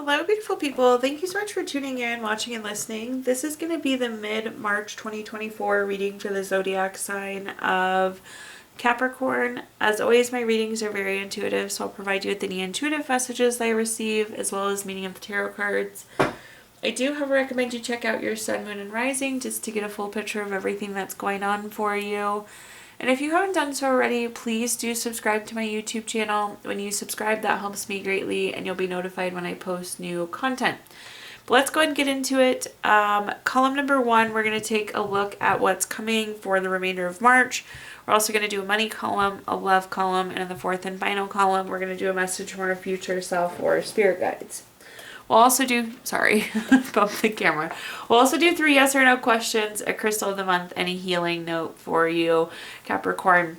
Hello, beautiful people. Thank you so much for tuning in, watching, and listening. This is going to be the mid-March 2024 reading for the zodiac sign of Capricorn. As always, my readings are very intuitive, so I'll provide you with any intuitive messages I receive, as well as meaning of the tarot cards. I do, however, recommend you check out your sun, moon, and rising just to get a full picture of everything that's going on for you. And if you haven't done so already, please do subscribe to my YouTube channel. When you subscribe, that helps me greatly, and you'll be notified when I post new content. But let's go ahead and get into it. Column number 1, we're going to take a look at what's coming for the remainder of March. We're also going to do a money column, a love column, and in the fourth and final column, we're going to do a message from our future self or spirit guides. We'll also do, bump the camera. We'll also do 3 yes or no questions, a crystal of the month, and a healing note for you, Capricorn.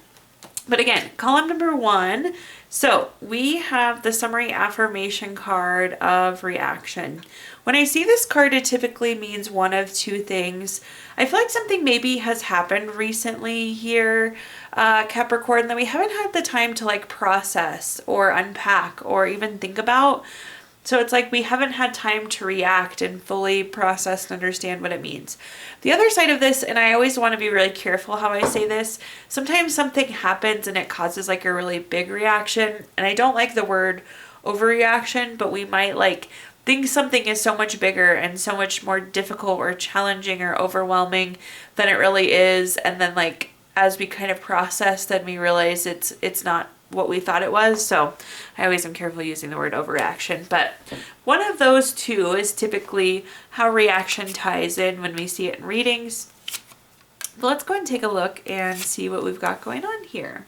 But again, column number 1. So we have the summary affirmation card of reaction. When I see this card, it typically means one of 2 things. I feel like something maybe has happened recently here, Capricorn, that we haven't had the time to process or unpack or even think about. So it's like we haven't had time to react and fully process and understand what it means. The other side of this, and I always want to be really careful how I say this, sometimes something happens and it causes a really big reaction. And I don't like the word overreaction, but we might think something is so much bigger and so much more difficult or challenging or overwhelming than it really is. And then as we kind of process, then we realize it's not what we thought it was. So I always am careful using the word overreaction, but one of those 2 is typically how reaction ties in when we see it in readings. But let's go ahead and take a look and see what we've got going on here.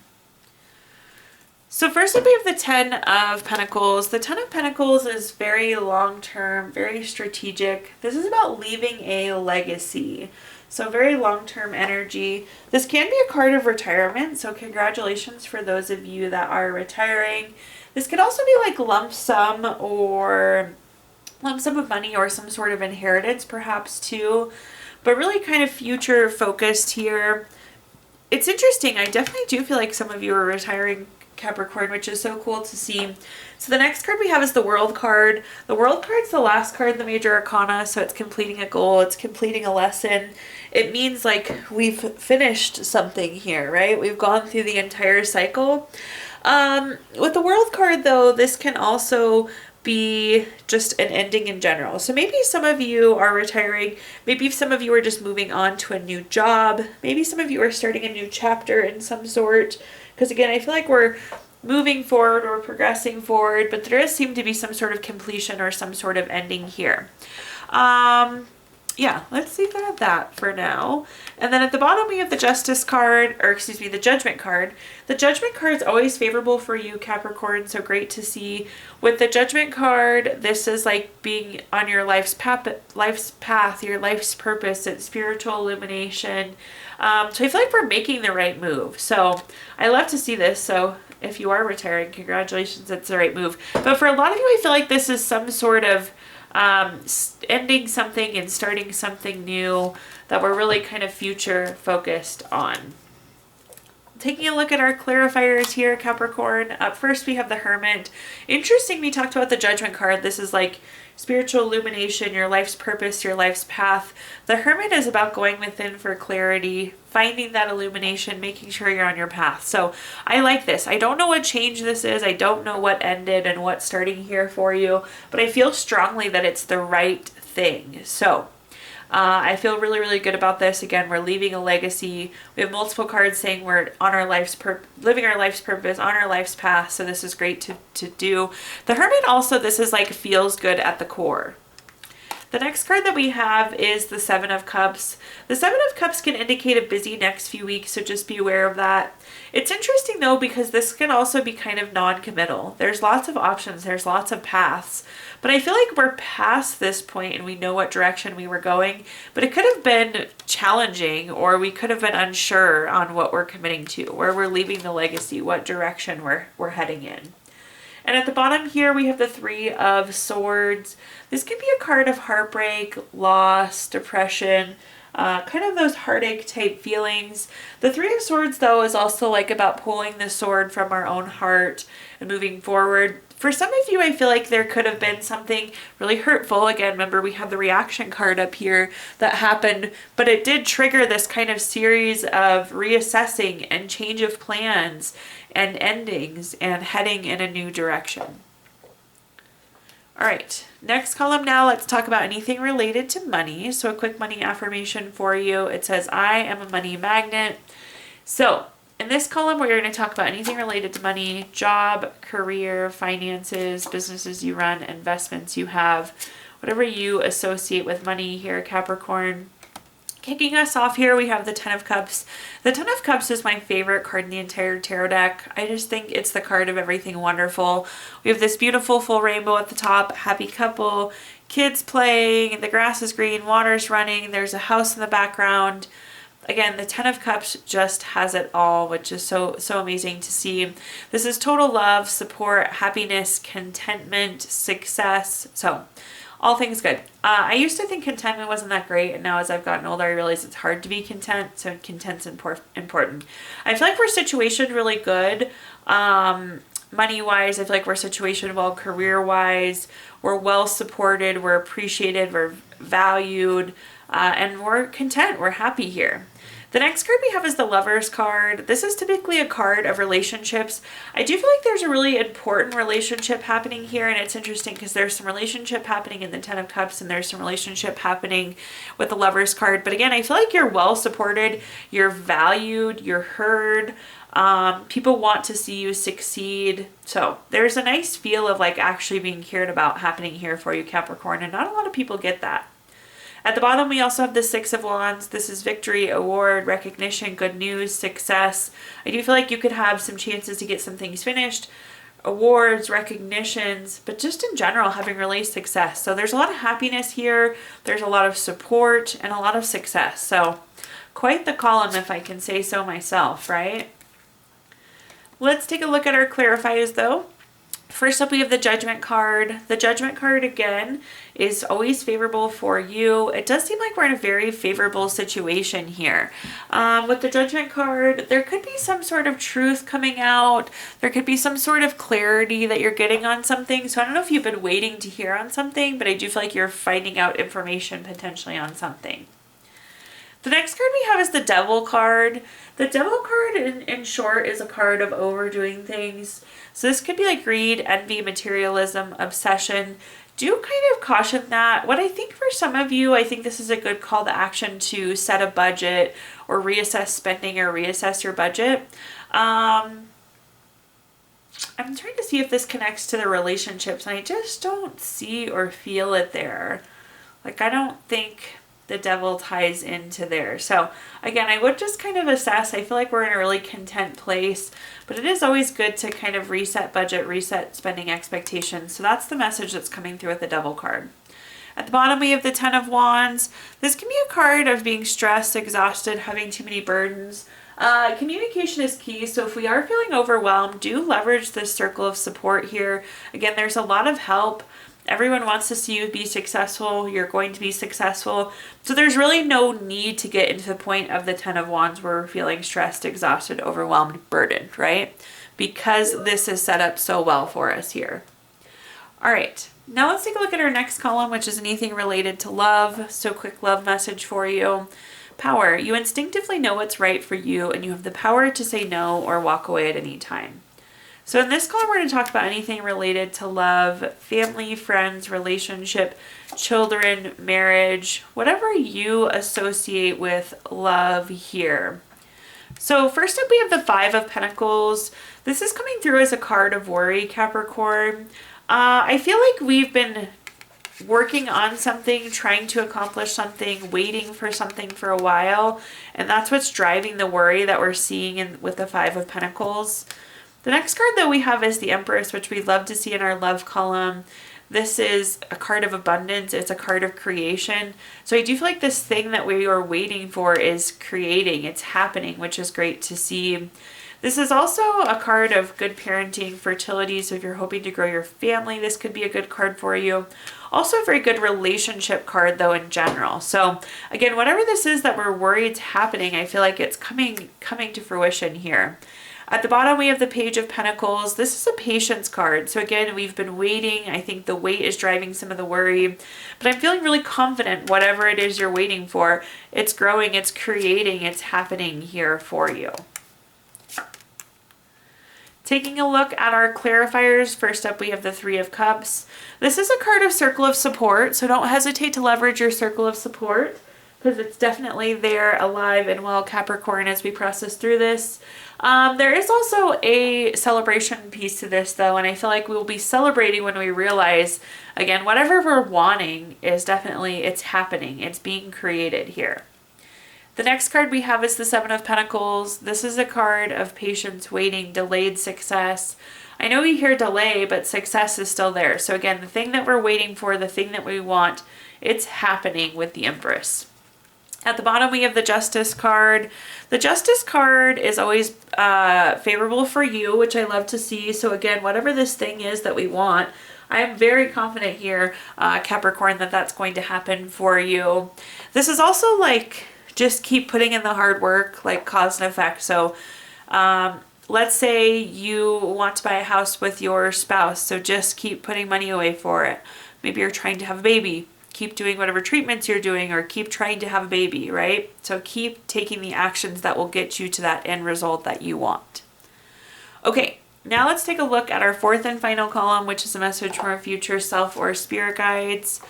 So first up, we have the 10 of Pentacles. The 10 of Pentacles is very long-term, very strategic. This is about leaving a legacy. So very long-term energy. This can be a card of retirement, so congratulations for those of you that are retiring. This could also be lump sum of money or some sort of inheritance perhaps too, but really kind of future focused here. It's interesting. I definitely do feel like some of you are retiring, Capricorn, which is so cool to see. So the next card we have is the World card. The World card is the last card in the major arcana, so it's completing a goal, it's completing a lesson. It means we've finished something here, right? We've gone through the entire cycle. With the World card though, this can also be just an ending in general. So maybe some of you are retiring, maybe some of you are just moving on to a new job, maybe some of you are starting a new chapter in some sort. Because again, I feel like we're moving forward or progressing forward, but there does seem to be some sort of completion or some sort of ending here. Yeah, let's leave that at that for now. And then at the bottom we have the Justice card, or excuse me, the Judgment card. The Judgment card is always favorable for you, Capricorn, so great to see. With the Judgment card, this is being on your life's path, your life's purpose, it's spiritual illumination. So I feel like we're making the right move. So I love to see this. So if you are retiring, congratulations, it's the right move. But for a lot of you, I feel like this is some sort of ending something and starting something new that we're really kind of future focused on. Taking a look at our clarifiers here, Capricorn. Up first, we have the Hermit. Interesting, we talked about the Judgment card. This is spiritual illumination, your life's purpose, your life's path. The Hermit is about going within for clarity, finding that illumination, making sure you're on your path. So I like this. I don't know what change this is. I don't know what ended and what's starting here for you, but I feel strongly that it's the right thing. So I feel really, really good about this. Again, we're leaving a legacy. We have multiple cards saying we're on our life's living our life's purpose, on our life's path. So this is great to do. The Hermit also, this is feels good at the core. The next card that we have is the 7 of Cups. The 7 of Cups can indicate a busy next few weeks, so just be aware of that. It's interesting though, because this can also be kind of non-committal. There's lots of options, there's lots of paths, but I feel like we're past this point and we know what direction we were going, but it could have been challenging, or we could have been unsure on what we're committing to, where we're leaving the legacy, what direction we're heading in. And at the bottom here, we have the 3 of Swords. This can be a card of heartbreak, loss, depression, kind of those heartache type feelings. The 3 of Swords, though, is also about pulling the sword from our own heart and moving forward. For some of you, I feel like there could have been something really hurtful. Again, remember we have the reaction card up here that happened, but it did trigger this kind of series of reassessing and change of plans and endings and heading in a new direction. All right, next column now, let's talk about anything related to money. So a quick money affirmation for you. It says, I am a money magnet. So in this column, we're going to talk about anything related to money, job, career, finances, businesses you run, investments you have, whatever you associate with money here, Capricorn. Kicking us off here, we have the Ten of Cups. The Ten of Cups is my favorite card in the entire tarot deck. I just think it's the card of everything wonderful. We have this beautiful full rainbow at the top, happy couple, kids playing, the grass is green, water's running, there's a house in the background. Again, the Ten of Cups just has it all, which is so amazing to see. This is total love, support, happiness, contentment, success. So all things good. I used to think contentment wasn't that great, and now as I've gotten older, I realize it's hard to be content, so content's important. I feel like we're situated really good. Money-wise, I feel like we're situated well. Career-wise, we're well supported, we're appreciated, we're valued, and we're content, we're happy here. The next card we have is the Lovers card. This is typically a card of relationships. I do feel like there's a really important relationship happening here, and it's interesting because there's some relationship happening in the Ten of Cups and there's some relationship happening with the Lovers card. But again, I feel like you're well supported, you're valued, you're heard. People want to see you succeed. So there's a nice feel of like actually being cared about happening here for you, Capricorn, and not a lot of people get that. At the bottom, we also have the Six of Wands. This is victory, award, recognition, good news, success. I do feel like you could have some chances to get some things finished, awards, recognitions, but just in general, having really success. So there's a lot of happiness here. There's a lot of support and a lot of success. So quite the column, if I can say so myself, right? Let's take a look at our clarifiers, though. First up, we have the Judgment card. The Judgment card, again, is always favorable for you. It does seem like we're in a very favorable situation here. With the Judgment card, there could be some sort of truth coming out. There could be some sort of clarity that you're getting on something. So I don't know if you've been waiting to hear on something, but I do feel like you're finding out information potentially on something. The next card we have is the Devil card. The Devil card, in short, is a card of overdoing things. So this could be like greed, envy, materialism, obsession. Do kind of caution that. What I think for some of you, I think this is a good call to action to set a budget or reassess spending or reassess your budget. I'm trying to see if this connects to the relationships, and I just don't see or feel it there. Like, I don't think the Devil ties into there. So again, I would just kind of assess. I feel like we're in a really content place, but it is always good to kind of reset budget, reset spending expectations. So that's the message that's coming through with the Devil card. At the bottom, we have the Ten of Wands. This can be a card of being stressed, exhausted, having too many burdens. Communication is key. So if we are feeling overwhelmed, do leverage this circle of support here. Again, there's a lot of help. Everyone wants to see you be successful. You're going to be successful. So there's really no need to get into the point of the Ten of Wands where we're feeling stressed, exhausted, overwhelmed, burdened, right? Because this is set up so well for us here. All right, now let's take a look at our next column, which is anything related to love. So quick love message for you. Power. You instinctively know what's right for you, and you have the power to say no or walk away at any time. So in this column, we're going to talk about anything related to love, family, friends, relationship, children, marriage, whatever you associate with love here. So first up, we have the Five of Pentacles. This is coming through as a card of worry, Capricorn. I feel like we've been working on something, trying to accomplish something, waiting for something for a while, and that's what's driving the worry that we're seeing with the Five of Pentacles. The next card that we have is the Empress, which we love to see in our love column. This is a card of abundance. It's a card of creation. So I do feel like this thing that we are waiting for is creating. It's happening, which is great to see. This is also a card of good parenting, fertility. So if you're hoping to grow your family, this could be a good card for you. Also a very good relationship card, though, in general. So again, whatever this is that we're worried is happening, I feel like it's coming to fruition here. At the bottom, we have the Page of Pentacles. This is a patience card. So again, we've been waiting. I think the wait is driving some of the worry, but I'm feeling really confident whatever it is you're waiting for, it's growing, it's creating, it's happening here for you. Taking a look at our clarifiers, first up we have the Three of Cups. This is a card of circle of support, so don't hesitate to leverage your circle of support because it's definitely there, alive and well, Capricorn, as we process through this. There is also a celebration piece to this though, and I feel like we'll be celebrating when we realize, again, whatever we're wanting is definitely, it's happening, it's being created here. The next card we have is the Seven of Pentacles. This is a card of patience, waiting, delayed success. I know we hear delay, but success is still there. So again, the thing that we're waiting for, the thing that we want, it's happening with the Empress. At the bottom, we have the Justice card. The Justice card is always favorable for you, which I love to see. So again, whatever this thing is that we want, I am very confident here, Capricorn, that that's going to happen for you. This is also like, just keep putting in the hard work, like cause and effect. So let's say you want to buy a house with your spouse. So just keep putting money away for it. Maybe you're trying to have a baby. Keep doing whatever treatments you're doing, or keep trying to have a baby, right? So keep taking the actions that will get you to that end result that you want. Okay, now let's take a look at our fourth and final column, which is a message from our future self or spirit guides.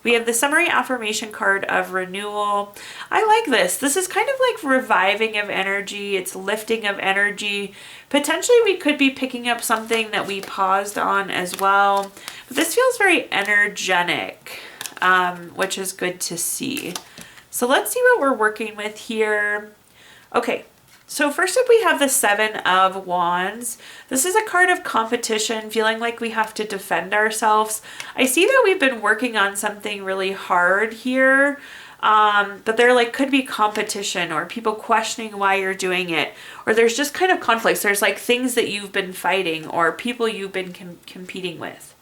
We have the summary affirmation card of renewal. I like this. This is kind of like reviving of energy. It's lifting of energy. Potentially we could be picking up something that we paused on as well. But this feels very energetic, which is good to see. So let's see what we're working with here. Okay. So first up we have the Seven of Wands. This is a card of competition, feeling like we have to defend ourselves. I see that we've been working on something really hard here, but there like could be competition or people questioning why you're doing it, or there's just kind of conflicts. There's like things that you've been fighting or people you've been competing with.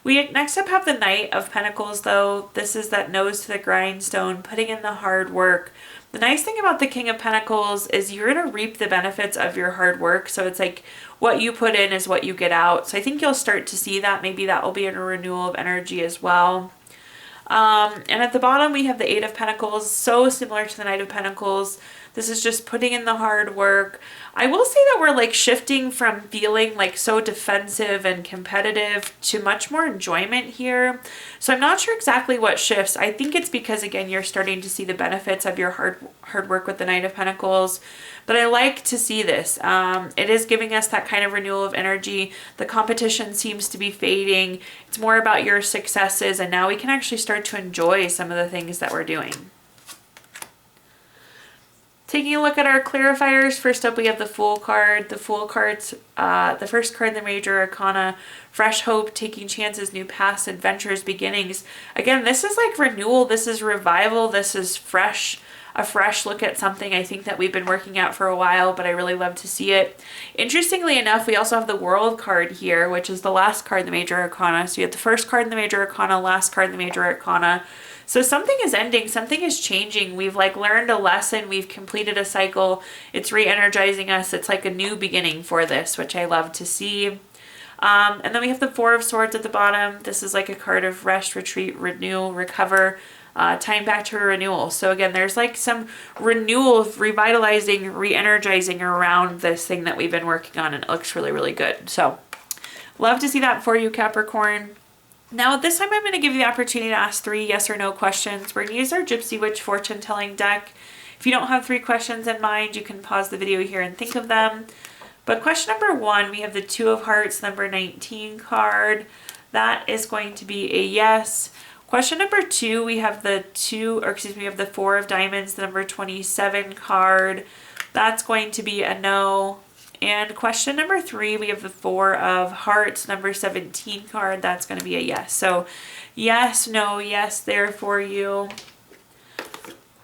We next up have the Knight of Pentacles though. This is that nose to the grindstone, putting in the hard work. The nice thing about the King of Pentacles is you're going to reap the benefits of your hard work. So it's like what you put in is what you get out. So I think you'll start to see that. Maybe that will be a renewal of energy as well. And at the bottom, we have the Eight of Pentacles, so similar to the Knight of Pentacles. This is just putting in the hard work. I will say that we're like shifting from feeling like so defensive and competitive to much more enjoyment here. So I'm not sure exactly what shifts. I think it's because, again, you're starting to see the benefits of your hard work with the Knight of Pentacles. But I like to see this. It is giving us that kind of renewal of energy. The competition seems to be fading. It's more about your successes, and now we can actually start to enjoy some of the things that we're doing. Taking a look at our clarifiers, first up we have the Fool card. The Fool card's the first card in the Major Arcana, fresh hope, taking chances, new paths, adventures, beginnings. Again, this is like renewal, this is revival, this is fresh, a fresh look at something I think that we've been working at for a while, but I really love to see it. Interestingly enough, we also have the World card here, which is the last card in the Major Arcana. So you have the first card in the Major Arcana, last card in the Major Arcana. So something is ending, something is changing. We've like learned a lesson, we've completed a cycle, it's re-energizing us. It's like a new beginning for this, which I love to see. And then we have the Four of Swords at the bottom. This is like a card of rest, retreat, renew, recover, tying back to a renewal. So again, there's like some renewal, revitalizing, re-energizing around this thing that we've been working on, and it looks really, really good. So love to see that for you, Capricorn. Now, this time I'm going to give you the opportunity to ask 3 yes or no questions. We're going to use our Gypsy Witch fortune telling deck. If you don't have 3 questions in mind, you can pause the video here and think of them. But question number 1, we have the Two of Hearts, number 19 card. That is going to be a yes. Question number 2, we have the Four of Diamonds, the number 27 card. That's going to be a no. And question number 3, we have the Four of Hearts, number 17 card. That's going to be a yes. So yes, no, yes there for you.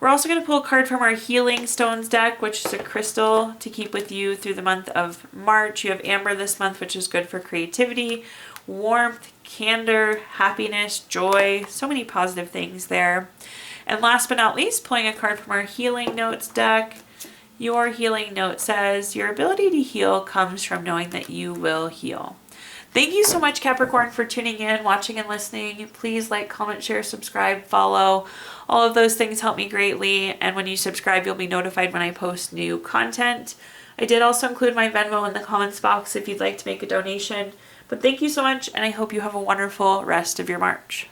We're also going to pull a card from our Healing Stones deck, which is a crystal to keep with you through the month of March. You have Amber this month, which is good for creativity, warmth, candor, happiness, joy. So many positive things there. And last but not least, pulling a card from our Healing Notes deck. Your healing note says, your ability to heal comes from knowing that you will heal. Thank you so much, Capricorn, for tuning in, watching, and listening. Please like, comment, share, subscribe, follow. All of those things help me greatly. And when you subscribe, you'll be notified when I post new content. I did also include my Venmo in the comments box if you'd like to make a donation. But thank you so much, and I hope you have a wonderful rest of your March.